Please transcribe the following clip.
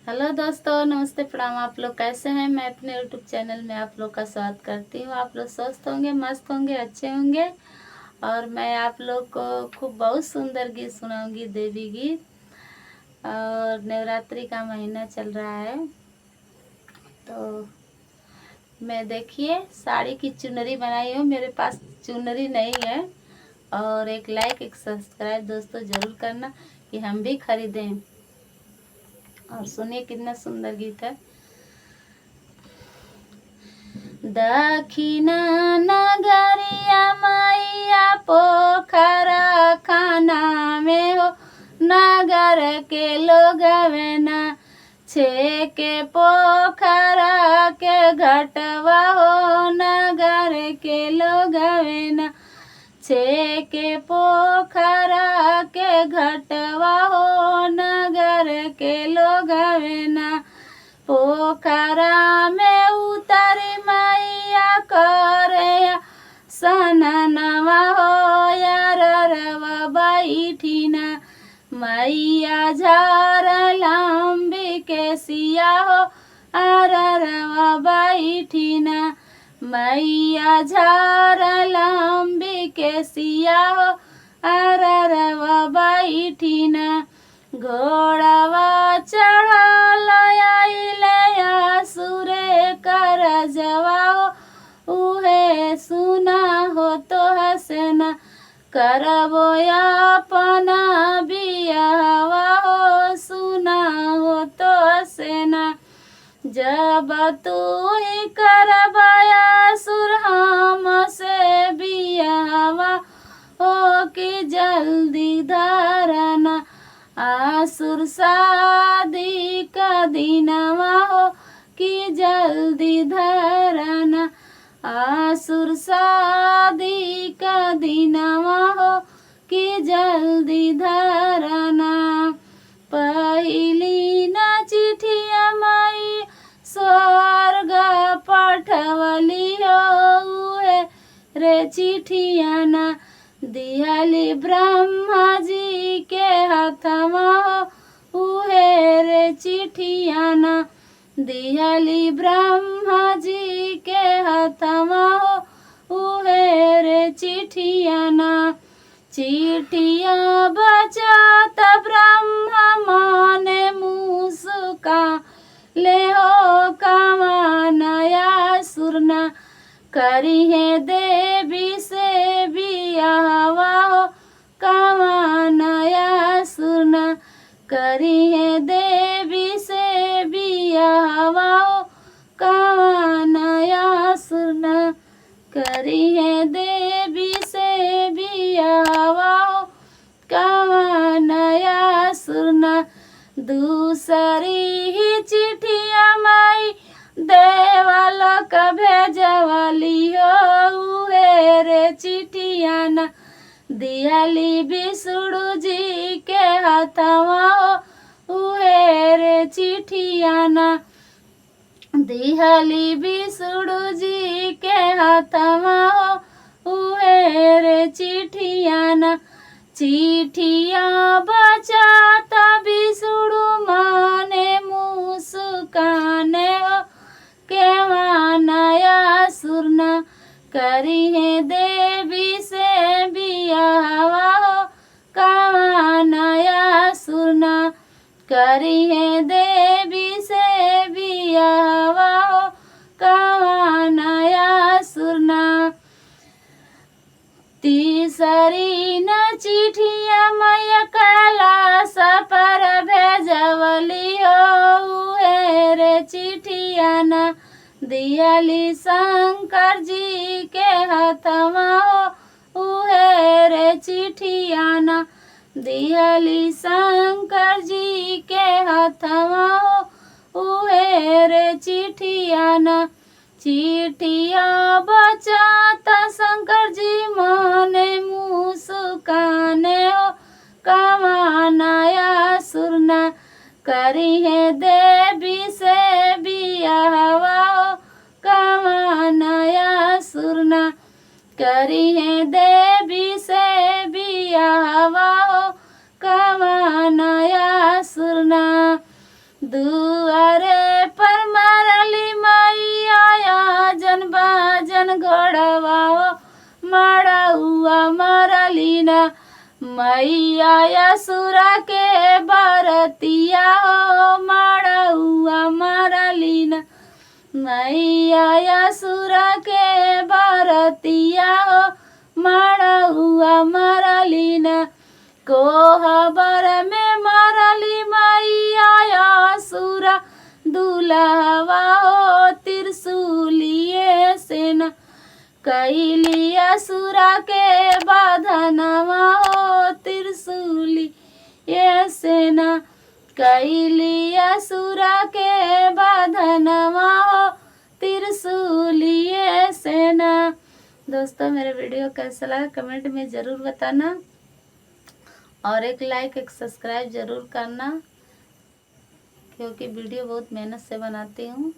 Hello दोस्तों, नमस्ते, प्रणाम। आप लोग कैसे हैं? मैं अपने यूट्यूब चैनल में आप लोग का स्वागत करती हूँ। आप लोग स्वस्थ होंगे, मस्त होंगे, अच्छे होंगे। और मैं आप लोग को खूब बहुत सुंदर गीत सुनाऊंगी, देवी गीत। और नवरात्रि का महीना चल रहा है, तो मैं देखिए साड़ी की चुनरी बनाई हूँ। मेरे पास चुनरी नहीं है। और एक लाइक एक सब्सक्राइब दोस्तों ज़रूर करना कि हम भी खरीदें। और सुनिए कितना सुंदर गीत है। दक्षिण नगरिया मैया पोखरा खाना में हो, नगर के लोग ना छे के पोखरा के घटवा हो, नगर के लोग ना छे के पोखरा के घटवा हो, नगर के लोग ना पोखरा में उतारी मैया करे सननवा हो, यार रवा बैठीना मैया झार लंबी के सिया हो, रवा बैठीना मैया झार लंबी के सिया हो, रवा बैठीना घोड़वा चढ़ल आइले असुरे कर जवाओ, उहे सुना हो तो हसना करबो अपना बियावा हो, सुना हो तो हसना जब तू ही करबाया सुर हम से बियावा हो, कि जल्दी धरना आसुर शादी का दिनवा हो, कि जल्दी धरना आसुर शादी का दिनवा हो, कि जल्दी धरना पहली न चिठिया माई स्वर्ग पठवली हो, रे चिठिया ना दिहली ब्रह्मा जी के हाथमा हो, उहे रे चिठिया ना दिहली ब्रह्मा जी के हाथमा हो, उहे रे चिठिया ना चिठिया बचात ब्रह्मा माने मुस्का ले हो, कामनाया सुरना करी है देवी से बियावा हो, कामनाया सुरना करी है देवी से बियावा हो, कामनाया सुरना करी है देवी से बियावा हो, कामनाया सुरना दूसरी ही चिठिया माई देवल का भेजवली हो, उहे रे चिठिया ना दिहली विष्णु जी के हाथवा हो, उहे रे चिठिया ना दिहली विष्णु जी के हाथवा हो, उहे रे चिठिया ना चिठिया बचाता विष्णु माने मुस्काने हो, केवानया सुरना करी है देवी से बियावा हो, कामनाया सुरना करी है देवी से बियावा हो, कामनाया सुरना तीसरी न चिठिया मैया कैलाश पर भेजवली हो, उहे रे चिठिया ना दिहली शंकर जी के हाथवा हो, उहे रे चिठिया ना दिहली शंकर जी के हाथवा हो, उहे रे चिठिया ना चिठिया बचाता शंकर जी माने मुस्काने हो, कामनाया सुरना करी है देवी से बियावा हो, कामनाया सुरना करी है देवी से बियावा हो, कामनाया सुरना दू लीना मैया असुरा के बरतिया हो मड़उआ मारा लीना मैया असुरा के बरतिया हो मड़उआ मारा लीना कोहबर में मारली मैया असुरा दुल्हवा हो त्रिशूलिए सेना कैली असुरा के बाधनवा हो त्रिशूली ये सेना कैली असुरा के बाधनवा हो त्रिशूली ये सेना। दोस्तों मेरा वीडियो कैसा लगा कमेंट में ज़रूर बताना और एक लाइक एक सब्सक्राइब ज़रूर करना, क्योंकि वीडियो बहुत मेहनत से बनाती हूँ।